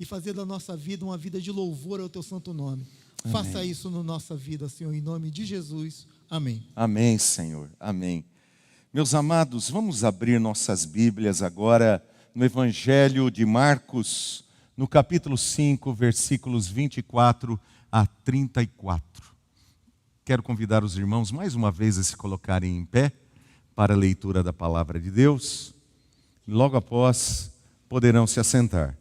e fazer da nossa vida uma vida de louvor ao Teu santo nome. Amém. Faça isso na nossa vida, Senhor, em nome de Jesus. Amém. Amém, Senhor. Amém. Meus amados, vamos abrir nossas Bíblias agora no Evangelho de Marcos, no capítulo 5, versículos 24 a 34. Quero convidar os irmãos mais uma vez a se colocarem em pé para a leitura da palavra de Deus. Logo após, poderão se assentar.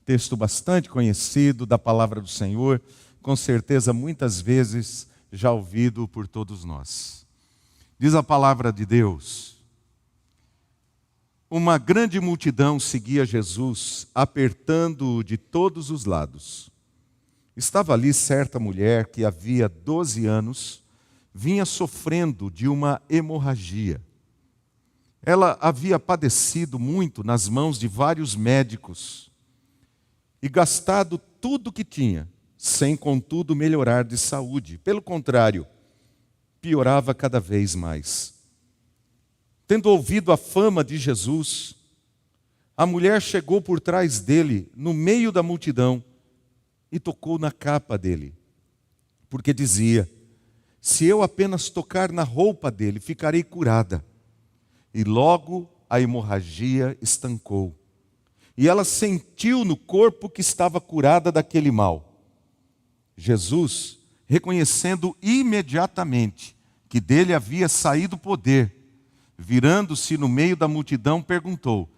Texto bastante conhecido da palavra do Senhor, com certeza muitas vezes já ouvido por todos nós. Diz a palavra de Deus: uma grande multidão seguia Jesus, apertando-o de todos os lados. Estava ali certa mulher que havia 12 anos, vinha sofrendo de uma hemorragia. Ela havia padecido muito nas mãos de vários médicos e gastado tudo o que tinha, sem contudo melhorar de saúde. Pelo contrário, piorava cada vez mais. Tendo ouvido a fama de Jesus, a mulher chegou por trás dele, no meio da multidão, e tocou na capa dele, porque dizia: se eu apenas tocar na roupa dele, ficarei curada. E logo a hemorragia estancou. E ela sentiu no corpo que estava curada daquele mal. Jesus, reconhecendo imediatamente que dele havia saído poder, virando-se no meio da multidão, perguntou: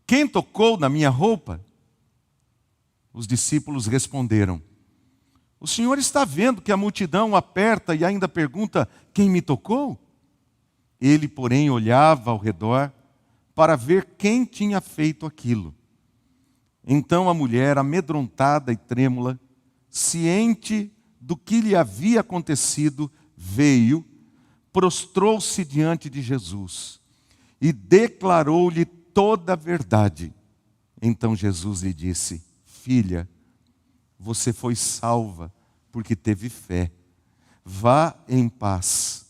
quem tocou na minha roupa? Os discípulos responderam: o Senhor está vendo que a multidão aperta e ainda pergunta: quem me tocou? Ele, porém, olhava ao redor para ver quem tinha feito aquilo. Então a mulher, amedrontada e trêmula, ciente do que lhe havia acontecido, veio, prostrou-se diante de Jesus e declarou-lhe toda a verdade. Então Jesus lhe disse: filha, você foi salva porque teve fé. Vá em paz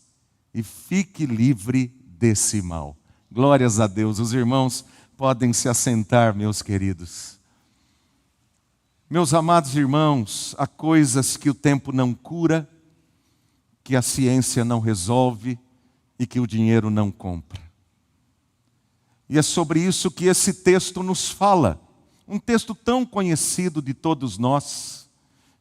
e fique livre desse mal. Glórias a Deus. Os irmãos podem se assentar, meus queridos. Meus amados irmãos, há coisas que o tempo não cura, que a ciência não resolve e que o dinheiro não compra. E é sobre isso que esse texto nos fala. Um texto tão conhecido de todos nós,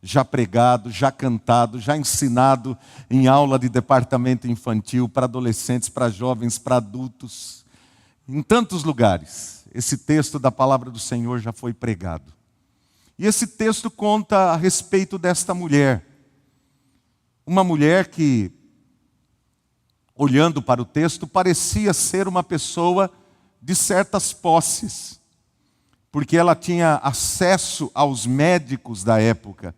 já pregado, já cantado, já ensinado em aula de departamento infantil, para adolescentes, para jovens, para adultos. Em tantos lugares, esse texto da palavra do Senhor já foi pregado. E esse texto conta a respeito desta mulher. Uma mulher que, olhando para o texto, parecia ser uma pessoa de certas posses, porque ela tinha acesso aos médicos da época,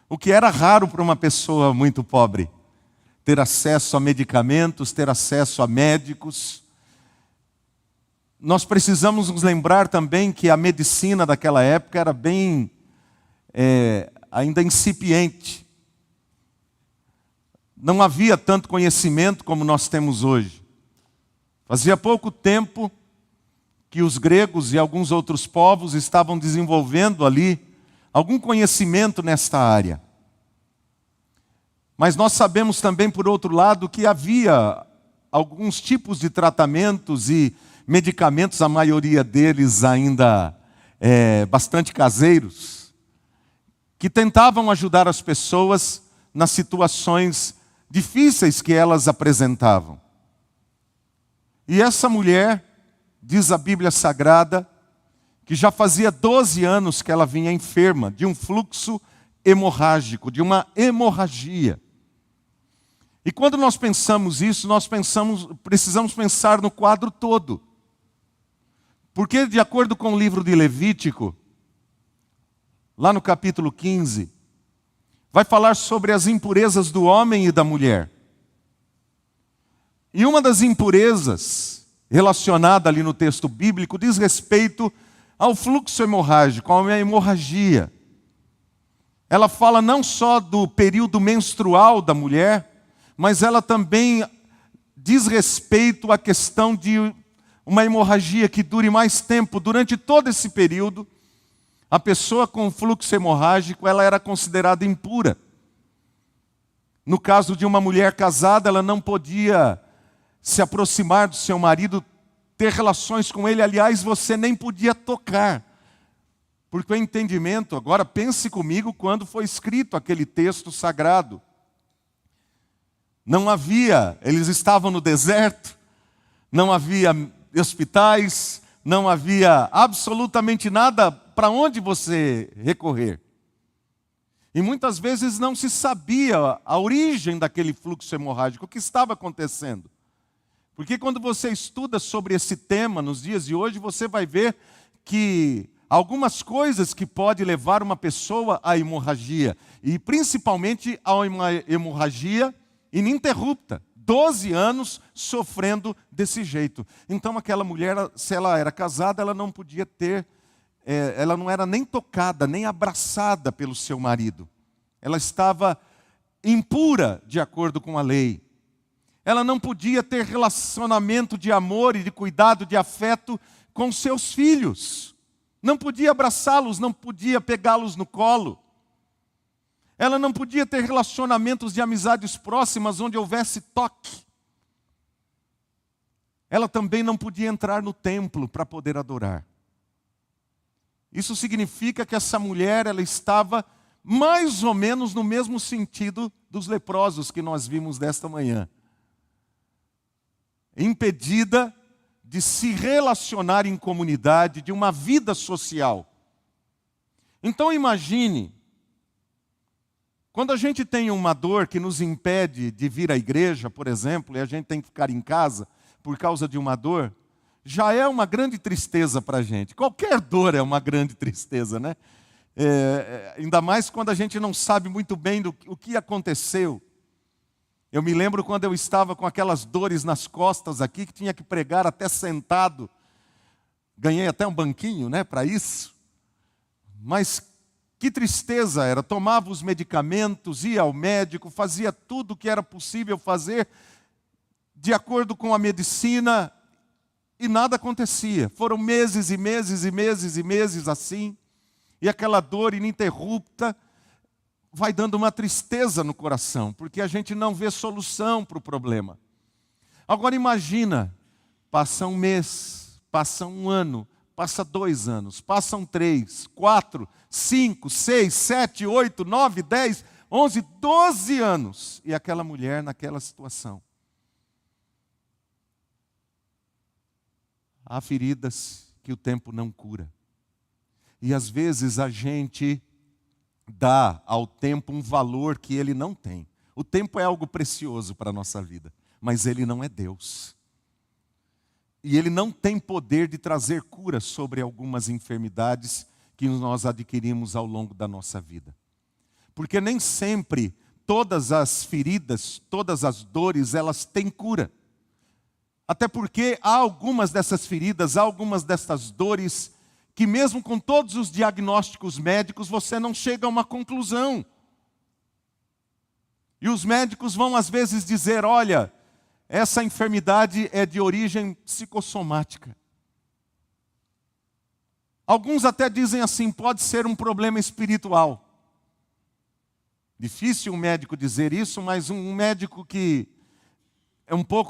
o que era raro para uma pessoa muito pobre, ter acesso a medicamentos, ter acesso a médicos. Nós precisamos nos lembrar também que a medicina daquela época era bem, ainda incipiente. Não havia tanto conhecimento como nós temos hoje. Fazia pouco tempo que os gregos e alguns outros povos estavam desenvolvendo ali algum conhecimento nesta área. Mas nós sabemos também, por outro lado, que havia alguns tipos de tratamentos e medicamentos, a maioria deles ainda bastante caseiros, que tentavam ajudar as pessoas nas situações difíceis que elas apresentavam. E essa mulher, diz a Bíblia Sagrada, que já fazia 12 anos que ela vinha enferma de um fluxo hemorrágico, de uma hemorragia. E quando nós pensamos isso, precisamos pensar no quadro todo. Porque, de acordo com o livro de Levítico, lá no capítulo 15, vai falar sobre as impurezas do homem e da mulher. E uma das impurezas relacionada ali no texto bíblico diz respeito ao fluxo hemorrágico, a uma hemorragia. Ela fala não só do período menstrual da mulher, mas ela também diz respeito à questão de uma hemorragia que dure mais tempo. Durante todo esse período, A pessoa com fluxo hemorrágico, ela era considerada impura. No caso de uma mulher casada, ela não podia se aproximar do seu marido, ter relações com ele. Aliás, você nem podia tocar. Porque o entendimento, agora pense comigo quando foi escrito aquele texto sagrado. Não havia, eles estavam no deserto, não havia hospitais, não havia absolutamente nada para onde você recorrer. E muitas vezes não se sabia a origem daquele fluxo hemorrágico, o que estava acontecendo. Porque quando você estuda sobre esse tema nos dias de hoje, você vai ver que algumas coisas que podem levar uma pessoa à hemorragia, e principalmente a uma hemorragia ininterrupta, 12 anos sofrendo desse jeito. Então aquela mulher, se ela era casada, ela não podia ter, ela não era nem tocada, nem abraçada pelo seu marido. Ela estava impura de acordo com a lei. Ela não podia ter relacionamento de amor e de cuidado, de afeto com seus filhos. Não podia abraçá-los, não podia pegá-los no colo. Ela não podia ter relacionamentos de amizades próximas onde houvesse toque. Ela também não podia entrar no templo para poder adorar. Isso significa que essa mulher, ela estava mais ou menos no mesmo sentido dos leprosos que nós vimos desta manhã. Impedida de se relacionar em comunidade, de uma vida social. Então imagine, quando a gente tem uma dor que nos impede de vir à igreja, por exemplo, e a gente tem que ficar em casa por causa de uma dor, já é uma grande tristeza para a gente. Qualquer dor é uma grande tristeza, né? Ainda mais quando a gente não sabe muito bem o que aconteceu. Eu me lembro quando eu estava com aquelas dores nas costas aqui, que tinha que pregar até sentado. Ganhei até um banquinho, né, para isso. Mas que tristeza era. Tomava os medicamentos, ia ao médico, fazia tudo o que era possível fazer de acordo com a medicina e nada acontecia. Foram meses e meses e meses e meses assim. E aquela dor ininterrupta vai dando uma tristeza no coração, porque a gente não vê solução para o problema. Agora imagina, passa um mês, passa um ano, passa 2 anos, passam 3, 4, 5, 6, 7, 8, 9, 10, 11, 12 anos. E aquela mulher naquela situação. Há feridas que o tempo não cura. E às vezes a gente dá ao tempo um valor que ele não tem. O tempo é algo precioso para a nossa vida, mas ele não é Deus. E ele não tem poder de trazer cura sobre algumas enfermidades que nós adquirimos ao longo da nossa vida. Porque nem sempre todas as feridas, todas as dores, elas têm cura. Até porque há algumas dessas feridas, há algumas dessas dores que mesmo com todos os diagnósticos médicos, você não chega a uma conclusão. E os médicos vão às vezes dizer, olha, essa enfermidade é de origem psicossomática. Alguns até dizem assim, pode ser um problema espiritual. Difícil um médico dizer isso, mas um médico que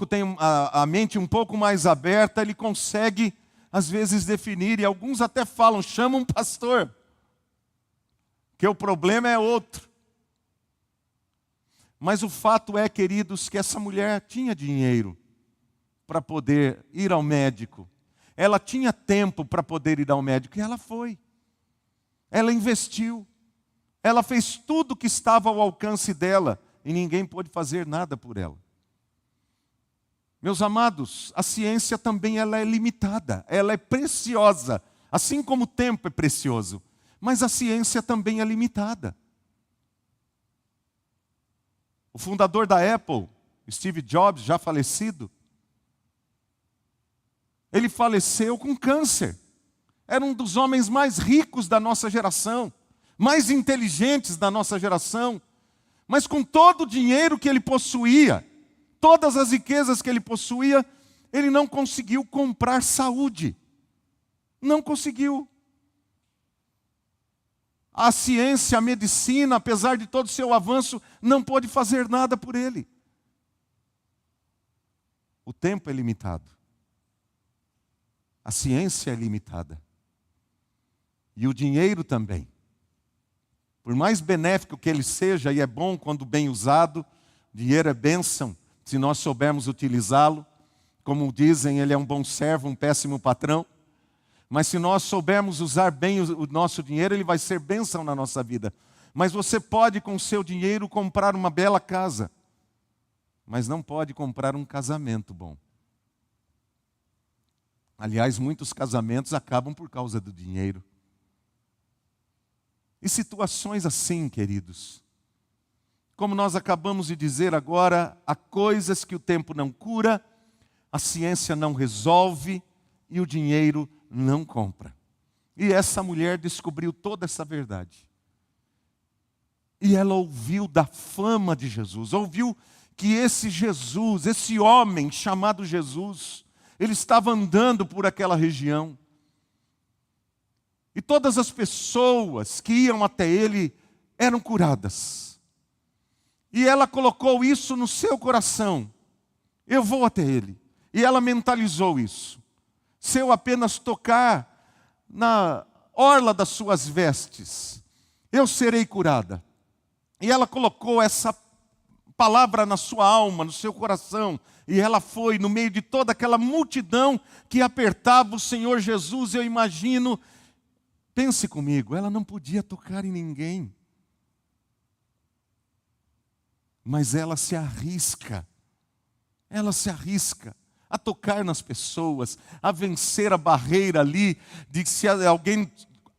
tem a mente um pouco mais aberta, ele consegue às vezes definir, e alguns até falam, chama um pastor, que o problema é outro. Mas o fato é, queridos, que essa mulher tinha dinheiro para poder ir ao médico. Ela tinha tempo para poder ir ao médico, e ela foi. Ela investiu. Ela fez tudo o que estava ao alcance dela, e ninguém pôde fazer nada por ela. Meus amados, a ciência também ela é limitada, ela é preciosa, assim como o tempo é precioso, mas a ciência também é limitada. O fundador da Apple, Steve Jobs, já falecido, ele faleceu com câncer. Era um dos homens mais ricos da nossa geração, mais inteligentes da nossa geração, mas com todo o dinheiro que ele possuía, todas as riquezas que ele possuía, ele não conseguiu comprar saúde. Não conseguiu. A ciência, a medicina, apesar de todo o seu avanço, não pôde fazer nada por ele. O tempo é limitado. A ciência é limitada. E o dinheiro também. Por mais benéfico que ele seja, e é bom quando bem usado, dinheiro é bênção, se nós soubermos utilizá-lo. Como dizem, ele é um bom servo, um péssimo patrão. Mas se nós soubermos usar bem o nosso dinheiro, ele vai ser bênção na nossa vida. Mas você pode, com o seu dinheiro, comprar uma bela casa. Mas não pode comprar um casamento bom. Aliás, muitos casamentos acabam por causa do dinheiro. E situações assim, queridos, como nós acabamos de dizer agora, há coisas que o tempo não cura, a ciência não resolve e o dinheiro não compra. E essa mulher descobriu toda essa verdade. E ela ouviu da fama de Jesus, ouviu que esse Jesus, esse homem chamado Jesus, ele estava andando por aquela região. E todas as pessoas que iam até ele eram curadas. E ela colocou isso no seu coração. Eu vou até ele. E ela mentalizou isso. Se eu apenas tocar na orla das suas vestes, eu serei curada. E ela colocou essa palavra na sua alma, no seu coração. E ela foi no meio de toda aquela multidão que apertava o Senhor Jesus. Eu imagino, pense comigo, ela não podia tocar em ninguém. Mas ela se arrisca a tocar nas pessoas, a vencer a barreira ali, de que se alguém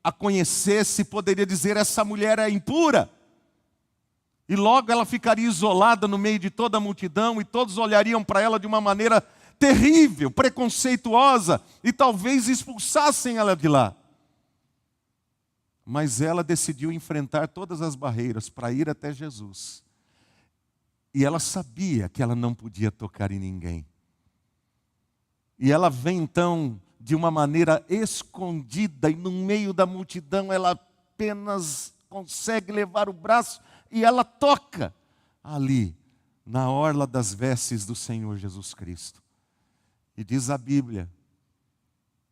a conhecesse, poderia dizer, essa mulher é impura. E logo ela ficaria isolada no meio de toda a multidão, e todos olhariam para ela de uma maneira terrível, preconceituosa, e talvez expulsassem ela de lá. Mas ela decidiu enfrentar todas as barreiras para ir até Jesus. E ela sabia que ela não podia tocar em ninguém. E ela vem então de uma maneira escondida, e no meio da multidão ela apenas consegue levar o braço e ela toca ali, na orla das vestes do Senhor Jesus Cristo. E diz a Bíblia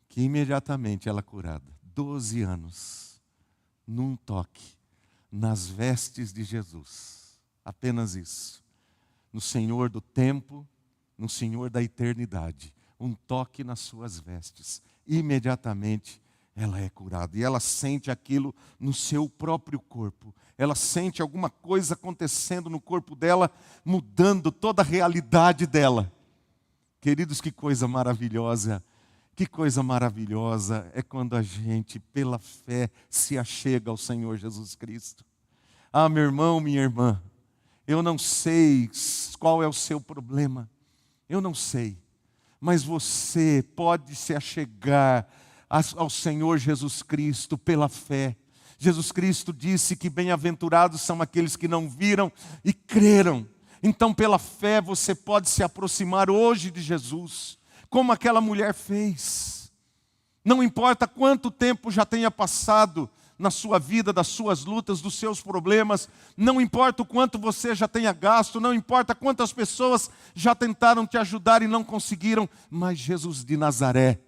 que imediatamente ela é curada. 12 anos, num toque, nas vestes de Jesus. Apenas isso. No Senhor do tempo, no Senhor da eternidade. Um toque nas suas vestes. Imediatamente ela é curada. E ela sente aquilo no seu próprio corpo. Ela sente alguma coisa acontecendo no corpo dela, mudando toda a realidade dela. Queridos, que coisa maravilhosa. Que coisa maravilhosa é quando a gente, pela fé, se achega ao Senhor Jesus Cristo. Ah, meu irmão, minha irmã, eu não sei qual é o seu problema. Eu não sei. Mas você pode se achegar ao Senhor Jesus Cristo pela fé. Jesus Cristo disse que bem-aventurados são aqueles que não viram e creram. Então, pela fé, você pode se aproximar hoje de Jesus, como aquela mulher fez. Não importa quanto tempo já tenha passado na sua vida, das suas lutas, dos seus problemas, não importa o quanto você já tenha gasto, não importa quantas pessoas já tentaram te ajudar e não conseguiram, mas Jesus de Nazaré,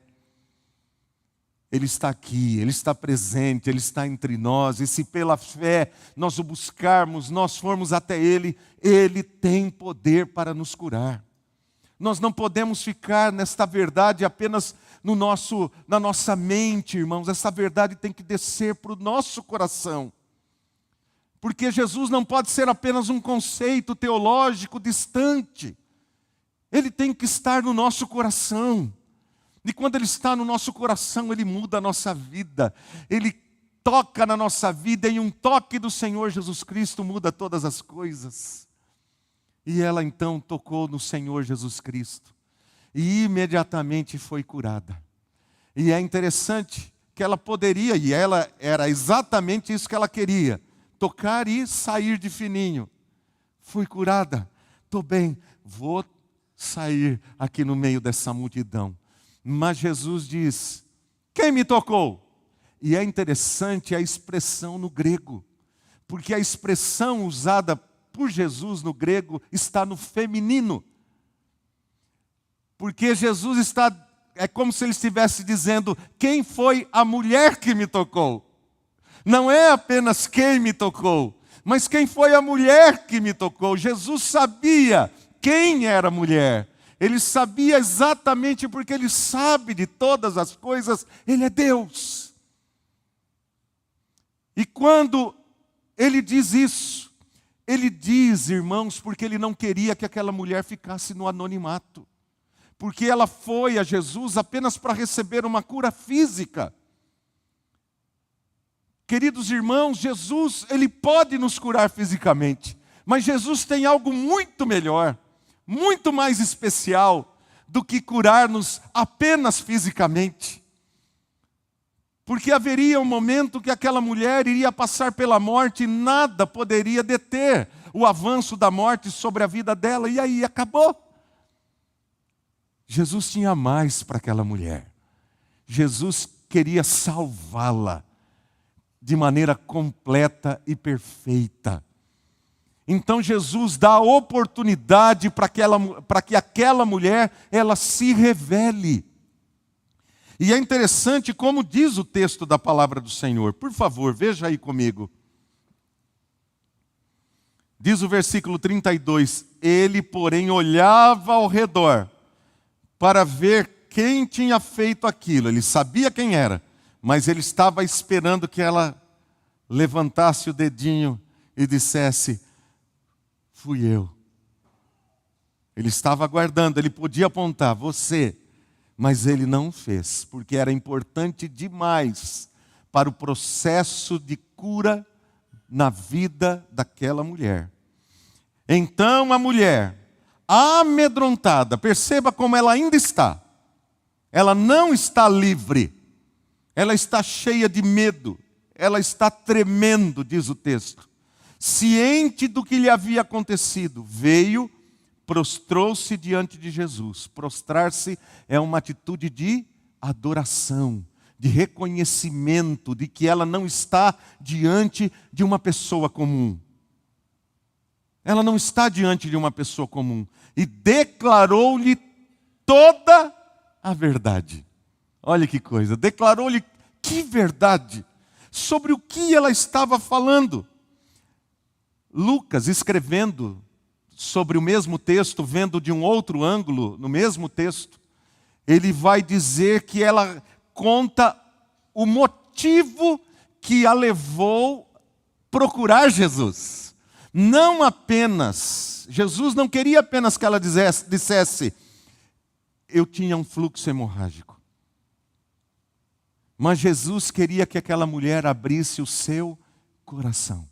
Ele está aqui, Ele está presente, Ele está entre nós, e se pela fé nós o buscarmos, nós formos até Ele, Ele tem poder para nos curar. Nós não podemos ficar nesta verdade apenas na nossa mente, irmãos. Essa verdade tem que descer para o nosso coração. Porque Jesus não pode ser apenas um conceito teológico distante. Ele tem que estar no nosso coração. E quando Ele está no nosso coração, Ele muda a nossa vida. Ele toca na nossa vida, e um toque do Senhor Jesus Cristo muda todas as coisas. E ela então tocou no Senhor Jesus Cristo. E imediatamente foi curada. E é interessante que ela poderia, e ela era exatamente isso que ela queria, tocar e sair de fininho. Fui curada, estou bem, vou sair aqui no meio dessa multidão. Mas Jesus diz, quem me tocou? E é interessante a expressão no grego, porque a expressão usada por Jesus no grego está no feminino. Porque Jesus é como se ele estivesse dizendo: quem foi a mulher que me tocou? Não é apenas quem me tocou, mas quem foi a mulher que me tocou. Jesus sabia quem era a mulher. Ele sabia exatamente, porque ele sabe de todas as coisas, ele é Deus. E quando ele diz isso, ele diz, irmãos, porque ele não queria que aquela mulher ficasse no anonimato. Porque ela foi a Jesus apenas para receber uma cura física. Queridos irmãos, Jesus, ele pode nos curar fisicamente, mas Jesus tem algo muito melhor, muito mais especial do que curar-nos apenas fisicamente. Porque haveria um momento que aquela mulher iria passar pela morte e nada poderia deter o avanço da morte sobre a vida dela, e aí acabou. Jesus tinha mais para aquela mulher. Jesus queria salvá-la de maneira completa e perfeita. Então Jesus dá a oportunidade para que aquela mulher ela se revele. E é interessante como diz o texto da palavra do Senhor. Por favor, veja aí comigo. Diz o versículo 32, ele, porém, olhava ao redor para ver quem tinha feito aquilo. Ele sabia quem era, mas ele estava esperando que ela levantasse o dedinho e dissesse: fui eu. Ele estava aguardando, ele podia apontar, você. Mas ele não fez, porque era importante demais para o processo de cura na vida daquela mulher. Então a mulher, amedrontada, perceba como ela ainda está. Ela não está livre, ela está cheia de medo, ela está tremendo, diz o texto. Ciente do que lhe havia acontecido, veio, prostrou-se diante de Jesus. Prostrar-se é uma atitude de adoração, de reconhecimento de que ela não está diante de uma pessoa comum. Ela não está diante de uma pessoa comum. E declarou-lhe toda a verdade. Olha que coisa, declarou-lhe que verdade, sobre o que ela estava falando. Lucas, escrevendo sobre o mesmo texto, vendo de um outro ângulo, no mesmo texto, ele vai dizer que ela conta o motivo que a levou a procurar Jesus. Não apenas, Jesus não queria apenas que ela dissesse, eu tinha um fluxo hemorrágico. Mas Jesus queria que aquela mulher abrisse o seu coração.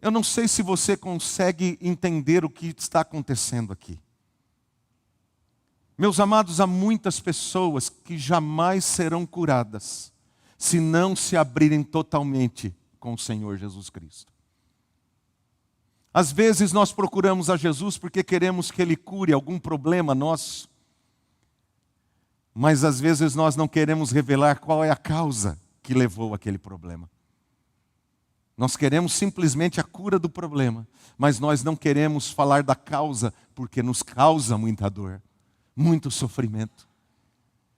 Eu não sei se você consegue entender o que está acontecendo aqui. Meus amados, há muitas pessoas que jamais serão curadas se não se abrirem totalmente com o Senhor Jesus Cristo. Às vezes nós procuramos a Jesus porque queremos que Ele cure algum problema nosso, mas às vezes nós não queremos revelar qual é a causa que levou aquele problema. Nós queremos simplesmente a cura do problema, mas nós não queremos falar da causa, porque nos causa muita dor, muito sofrimento.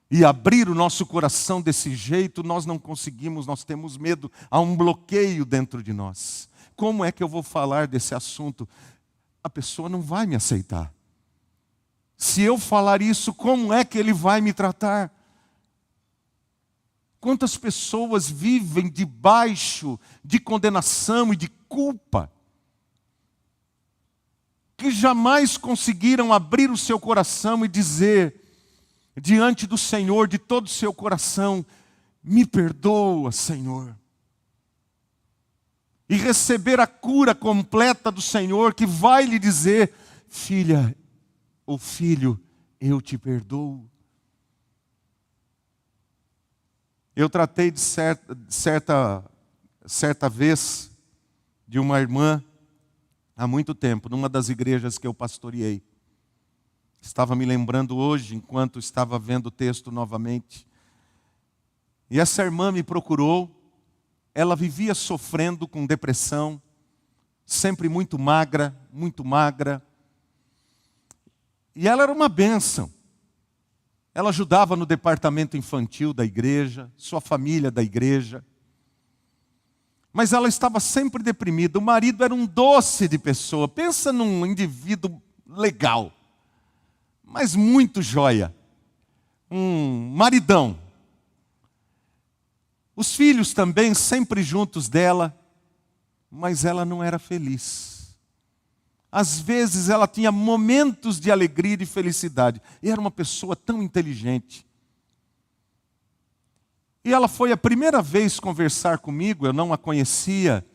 E abrir o nosso coração desse jeito, nós não conseguimos, nós temos medo, há um bloqueio dentro de nós. Como é que eu vou falar desse assunto? A pessoa não vai me aceitar. Se eu falar isso, como é que ele vai me tratar? Quantas pessoas vivem debaixo de condenação e de culpa, que jamais conseguiram abrir o seu coração e dizer diante do Senhor de todo o seu coração, me perdoa, Senhor. E receber a cura completa do Senhor, que vai lhe dizer, filha ou filho, eu te perdoo. Eu tratei de certa vez de uma irmã, há muito tempo, numa das igrejas que eu pastoreei. Estava me lembrando hoje, enquanto estava vendo o texto novamente, E essa irmã me procurou, ela vivia sofrendo com depressão, sempre muito magra, muito magra. E ela era uma bênção. Ela ajudava no departamento infantil da igreja, sua família da igreja. Mas ela estava sempre deprimida. O marido era um doce de pessoa. Pensa num indivíduo legal, mas muito joia. Um maridão. Os filhos também sempre juntos dela, mas ela não era feliz. Às vezes ela tinha momentos de alegria e de felicidade. E era uma pessoa tão inteligente. E ela foi a primeira vez conversar comigo, eu não a conhecia.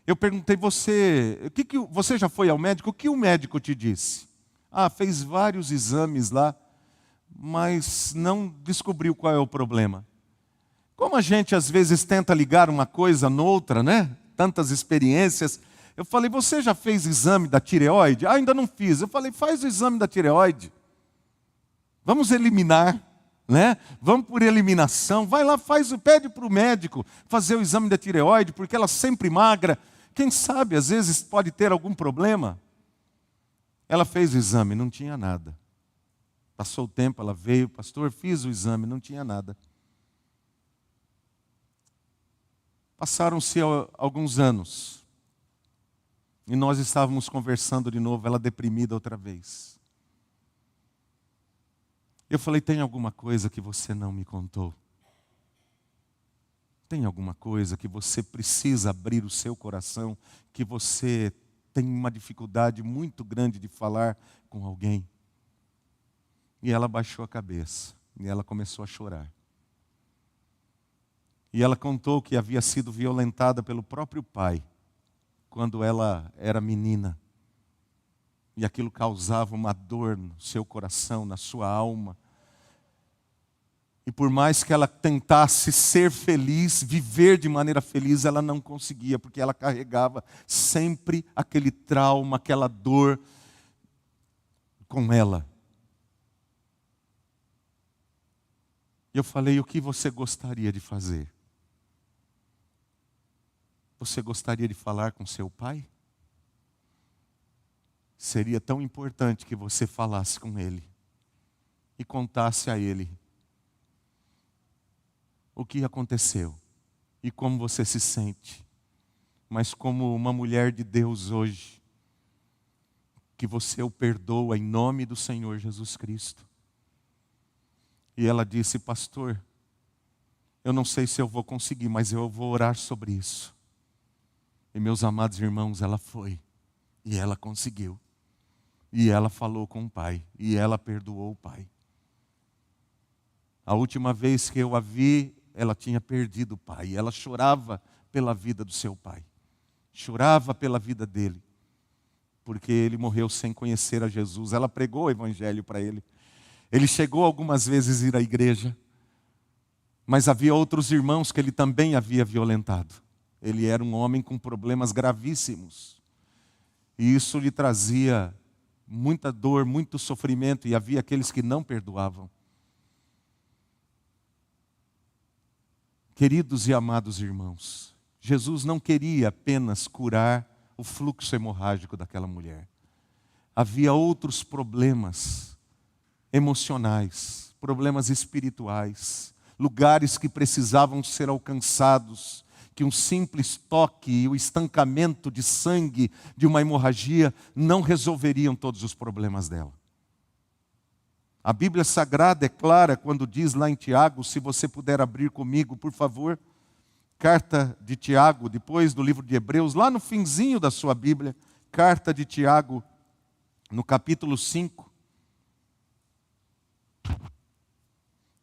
Eu perguntei, você já foi ao médico? O que o médico te disse? Fez vários exames lá, mas não descobriu qual é o problema. Como a gente às vezes tenta ligar uma coisa noutra, né? Tantas experiências. Eu falei, você já fez exame da tireoide? Ainda não fiz. Eu falei, faz o exame da tireoide. Vamos eliminar, né? Vamos por eliminação. Vai lá, pede para o médico fazer o exame da tireoide, porque ela sempre magra. Quem sabe, às vezes, pode ter algum problema. Ela fez o exame, não tinha nada. Passou o tempo, ela veio, pastor, fiz o exame, não tinha nada. Passaram-se alguns anos. E nós estávamos conversando de novo, ela deprimida outra vez. Eu falei, tem alguma coisa que você não me contou? Tem alguma coisa que você precisa abrir o seu coração, que você tem uma dificuldade muito grande de falar com alguém? E ela baixou a cabeça, e ela começou a chorar. E ela contou que havia sido violentada pelo próprio pai, quando ela era menina. E aquilo causava uma dor no seu coração, na sua alma. E por mais que ela tentasse ser feliz, viver de maneira feliz, ela não conseguia, porque ela carregava sempre aquele trauma, aquela dor com ela. E eu falei, o que você gostaria de fazer? Você gostaria de falar com seu pai? Seria tão importante que você falasse com ele e contasse a ele o que aconteceu e como você se sente. Mas como uma mulher de Deus hoje, que você o perdoa em nome do Senhor Jesus Cristo. E ela disse, pastor, eu não sei se eu vou conseguir, mas eu vou orar sobre isso. E meus amados irmãos, ela foi. E ela conseguiu. E ela falou com o pai. E ela perdoou o pai. A última vez que eu a vi, ela tinha perdido o pai. E ela chorava pela vida do seu pai. Chorava pela vida dele. Porque ele morreu sem conhecer a Jesus. Ela pregou o evangelho para ele. Ele chegou algumas vezes a ir à igreja. Mas havia outros irmãos que ele também havia violentado. Ele era um homem com problemas gravíssimos. E isso lhe trazia muita dor, muito sofrimento. E havia aqueles que não perdoavam. Queridos e amados irmãos, Jesus não queria apenas curar o fluxo hemorrágico daquela mulher. Havia outros problemas emocionais, problemas espirituais, lugares que precisavam ser alcançados, que um simples toque e o estancamento de sangue de uma hemorragia não resolveriam todos os problemas dela. A Bíblia Sagrada é clara quando diz lá em Tiago, se você puder abrir comigo, por favor, carta de Tiago, depois do livro de Hebreus, lá no finzinho da sua Bíblia, carta de Tiago, no capítulo 5,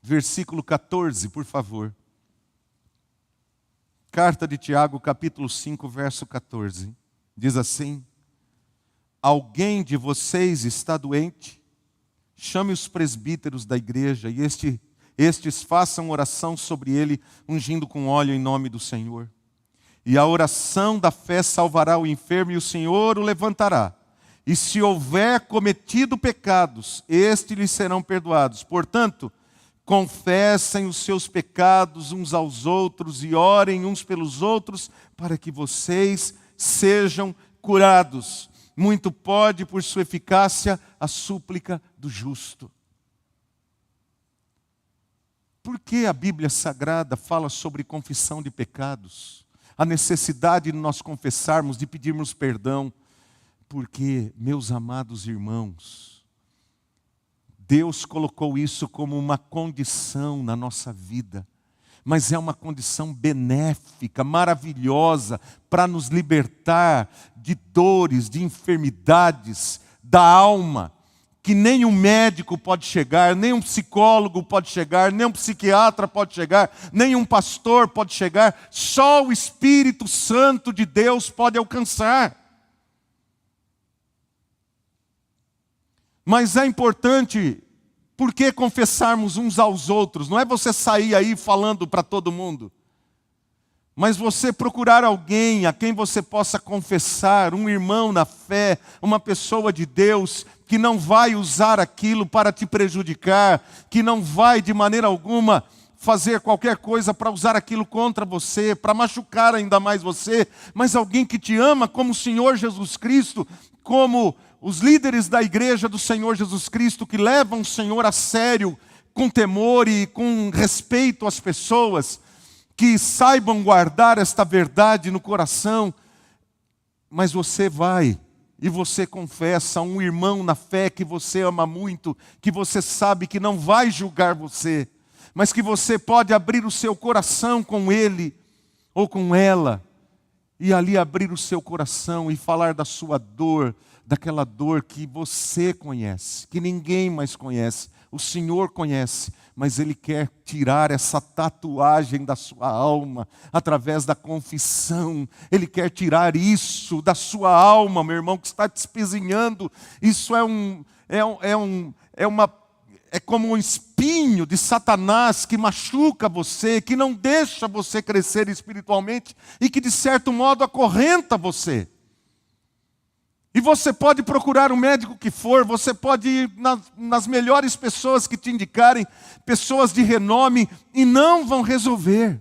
versículo 14, por favor. Carta de Tiago, capítulo 5, verso 14. Diz assim: alguém de vocês está doente? Chame os presbíteros da igreja e estes façam oração sobre ele, ungindo com óleo em nome do Senhor. E a oração da fé salvará o enfermo e o Senhor o levantará. E se houver cometido pecados, estes lhe serão perdoados. Portanto, confessem os seus pecados uns aos outros e orem uns pelos outros para que vocês sejam curados. Muito pode, por sua eficácia, a súplica do justo. Por que a Bíblia Sagrada fala sobre confissão de pecados? A necessidade de nós confessarmos, de pedirmos perdão. Porque, meus amados irmãos, Deus colocou isso como uma condição na nossa vida, mas é uma condição benéfica, maravilhosa, para nos libertar de dores, de enfermidades da alma, que nem um médico pode chegar, nem um psicólogo pode chegar, nem um psiquiatra pode chegar, nem um pastor pode chegar, só o Espírito Santo de Deus pode alcançar. Mas é importante, porque confessarmos uns aos outros, não é você sair aí falando para todo mundo, mas você procurar alguém a quem você possa confessar, um irmão na fé, uma pessoa de Deus, que não vai usar aquilo para te prejudicar, que não vai de maneira alguma fazer qualquer coisa para usar aquilo contra você, para machucar ainda mais você, mas alguém que te ama como o Senhor Jesus Cristo, como os líderes da igreja do Senhor Jesus Cristo, que levam o Senhor a sério, com temor e com respeito às pessoas, que saibam guardar esta verdade no coração. Mas você vai e você confessa a um irmão na fé que você ama muito, que você sabe que não vai julgar você, mas que você pode abrir o seu coração com ele ou com ela, e ali abrir o seu coração e falar da sua dor, daquela dor que você conhece, que ninguém mais conhece, o Senhor conhece, mas Ele quer tirar essa tatuagem da sua alma, através da confissão. Ele quer tirar isso da sua alma, meu irmão, que está te espezinhando. Isso é como um espinho de Satanás que machuca você, que não deixa você crescer espiritualmente e que de certo modo acorrenta você. E você pode procurar o médico que for, você pode ir nas melhores pessoas que te indicarem, pessoas de renome, e não vão resolver.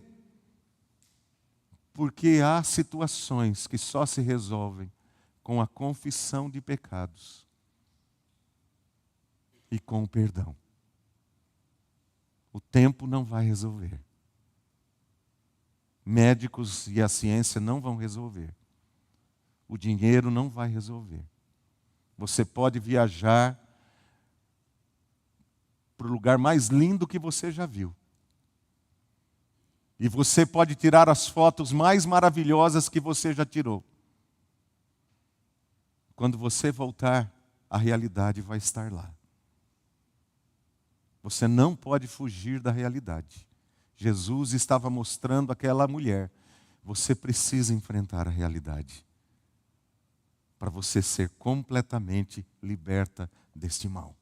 Porque há situações que só se resolvem com a confissão de pecados e com o perdão. O tempo não vai resolver. Médicos e a ciência não vão resolver. O dinheiro não vai resolver. Você pode viajar para o lugar mais lindo que você já viu. E você pode tirar as fotos mais maravilhosas que você já tirou. Quando você voltar, a realidade vai estar lá. Você não pode fugir da realidade. Jesus estava mostrando àquela mulher: você precisa enfrentar a realidade para você ser completamente liberta deste mal.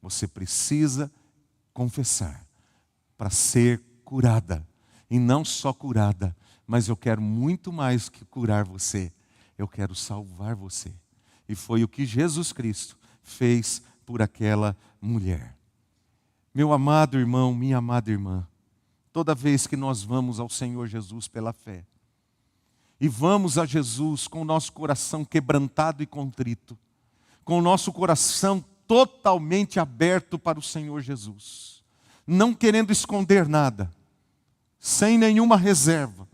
Você precisa confessar para ser curada. E não só curada, mas eu quero muito mais que curar você. Eu quero salvar você. E foi o que Jesus Cristo fez por aquela mulher. Meu amado irmão, minha amada irmã, toda vez que nós vamos ao Senhor Jesus pela fé, e vamos a Jesus com o nosso coração quebrantado e contrito, com o nosso coração totalmente aberto para o Senhor Jesus, não querendo esconder nada, sem nenhuma reserva,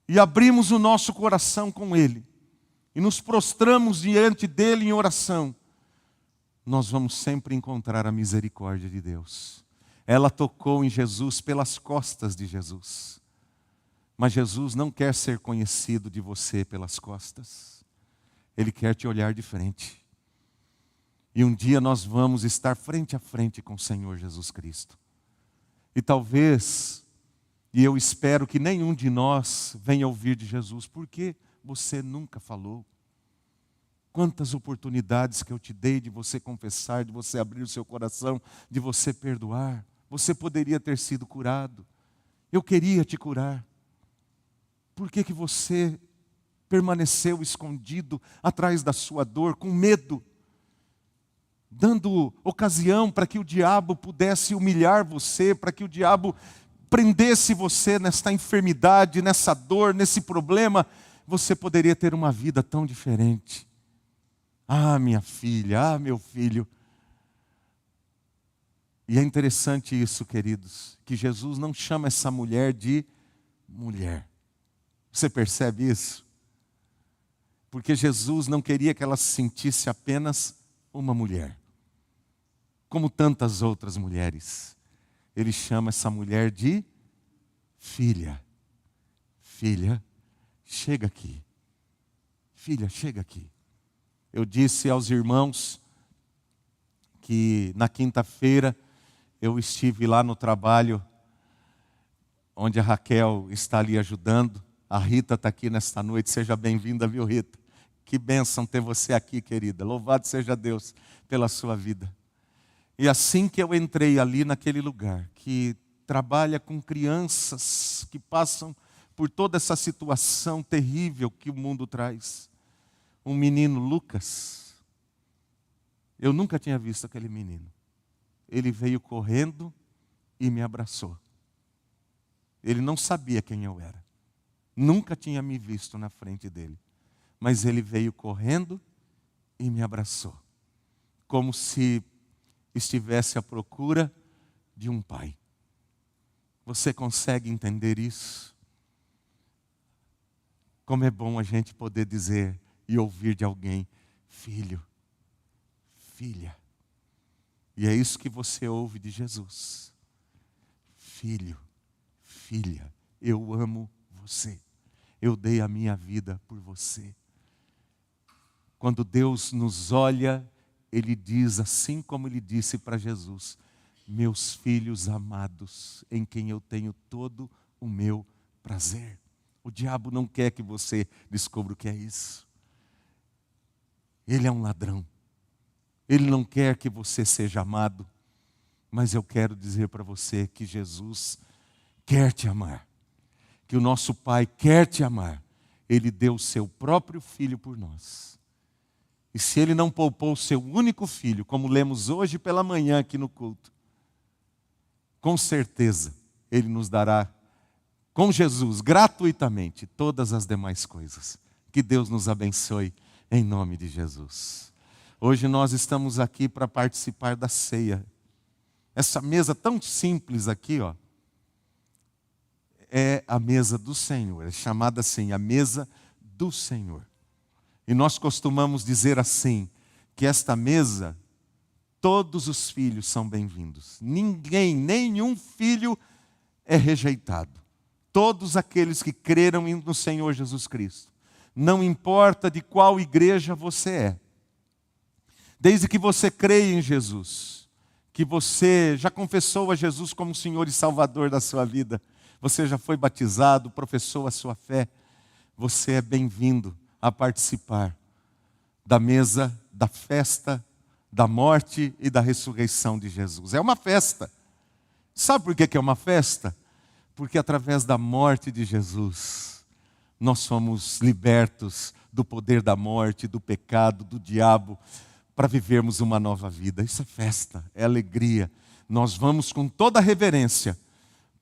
e abrimos o nosso coração com Ele, e nos prostramos diante dEle em oração, nós vamos sempre encontrar a misericórdia de Deus. Ela tocou em Jesus pelas costas de Jesus. Mas Jesus não quer ser conhecido de você pelas costas. Ele quer te olhar de frente. E um dia nós vamos estar frente a frente com o Senhor Jesus Cristo. E talvez, e eu espero que nenhum de nós venha ouvir de Jesus: por que você nunca falou? Quantas oportunidades que eu te dei de você confessar, de você abrir o seu coração, de você perdoar. Você poderia ter sido curado. Eu queria te curar. Por que você permaneceu escondido atrás da sua dor, com medo dando ocasião para que o diabo pudesse humilhar você, para que o diabo prendesse você nesta enfermidade, nessa dor, nesse problema, você poderia ter uma vida tão diferente. Ah, minha filha, ah, meu filho. E é interessante isso, queridos, que Jesus não chama essa mulher de mulher. Você percebe isso? Porque Jesus não queria que ela se sentisse apenas uma mulher, como tantas outras mulheres. Ele chama essa mulher de filha. Filha, chega aqui. Filha, chega aqui. Eu disse aos irmãos que na quinta-feira eu estive lá no trabalho, onde a Raquel está ali ajudando. A Rita está aqui nesta noite. Seja bem-vinda, viu, Rita? Que bênção ter você aqui, querida. Louvado seja Deus pela sua vida. E assim que eu entrei ali naquele lugar, que trabalha com crianças que passam por toda essa situação terrível que o mundo traz. Um menino, Lucas, eu nunca tinha visto aquele menino. Ele veio correndo e me abraçou. Ele não sabia quem eu era. Nunca tinha me visto na frente dele. Mas ele veio correndo e me abraçou. Como se estivesse à procura de um pai. Você consegue entender isso? Como é bom a gente poder dizer e ouvir de alguém, filho, filha. E é isso que você ouve de Jesus. Filho, filha, eu amo você. Eu dei a minha vida por você. Quando Deus nos olha, Ele diz assim como Ele disse para Jesus, meus filhos amados, em quem eu tenho todo o meu prazer. O diabo não quer que você descubra o que é isso. Ele é um ladrão. Ele não quer que você seja amado. Mas eu quero dizer para você que Jesus quer te amar. Que o nosso Pai quer te amar. Ele deu o seu próprio Filho por nós. E se Ele não poupou o seu único Filho, como lemos hoje pela manhã aqui no culto, com certeza Ele nos dará, com Jesus, gratuitamente, todas as demais coisas. Que Deus nos abençoe, em nome de Jesus. Hoje nós estamos aqui para participar da ceia. Essa mesa tão simples aqui, ó, é a mesa do Senhor. É chamada assim, a mesa do Senhor. E nós costumamos dizer assim, que esta mesa, todos os filhos são bem-vindos. Ninguém, nenhum filho é rejeitado. Todos aqueles que creram no Senhor Jesus Cristo. Não importa de qual igreja você é. Desde que você creia em Jesus, que você já confessou a Jesus como Senhor e Salvador da sua vida, você já foi batizado, professou a sua fé, você é bem-vindo a participar da mesa, da festa, da morte e da ressurreição de Jesus. É uma festa. Sabe por que é uma festa? Porque através da morte de Jesus, nós somos libertos do poder da morte, do pecado, do diabo, para vivermos uma nova vida. Isso é festa, é alegria. Nós vamos com toda a reverência,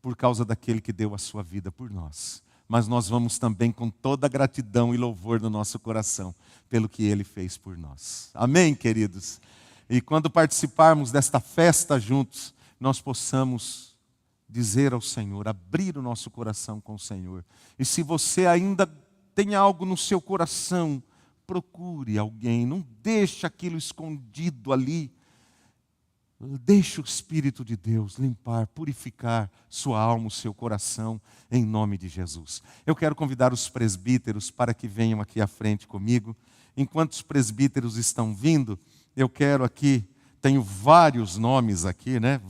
por causa daquele que deu a sua vida por nós. Mas nós vamos também com toda a gratidão e louvor no nosso coração, pelo que Ele fez por nós. Amém, queridos? E quando participarmos desta festa juntos, nós possamos dizer ao Senhor, abrir o nosso coração com o Senhor. E se você ainda tem algo no seu coração, procure alguém, não deixe aquilo escondido ali. Deixe o Espírito de Deus limpar, purificar sua alma, o seu coração, em nome de Jesus. Eu quero convidar os presbíteros para que venham aqui à frente comigo. Enquanto os presbíteros estão vindo, eu quero aqui, tenho vários nomes aqui, né?